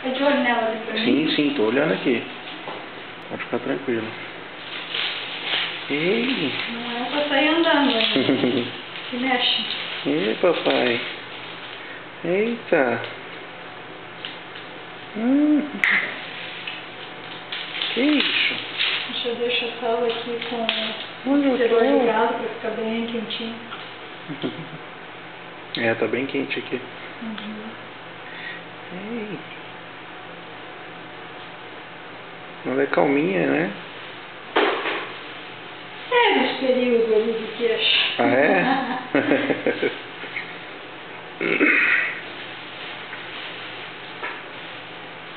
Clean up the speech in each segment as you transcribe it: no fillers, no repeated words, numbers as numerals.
É de olho nela ali pra mim? Sim, tô olhando aqui. Pode ficar tranquilo. Ei! Não é pra sair andando, né? Se mexe. Ei, papai. Eita. Que isso? Deixa a sala aqui com o Olha aquecedor só. ligado pra ficar bem quentinho. É, tá bem quente aqui. Ei. Ela é calminha, né? É nos períodos ali de queixo. Ah, é?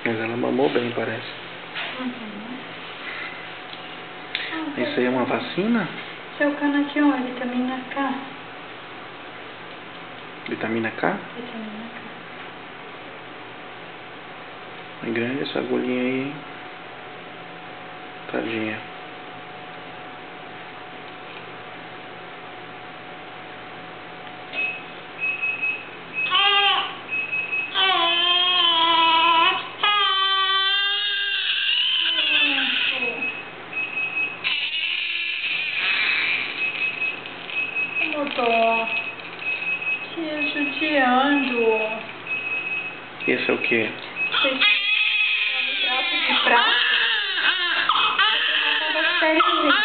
Mas ela mamou bem, parece. Isso aí é uma vacina? Seu canaquião, é vitamina K. Vitamina K? Vitamina K. É grande essa agulhinha aí, hein? Tadinha. Eu tô te judiando. Esse é o quê? É um braço de prata. Você matar bactérias.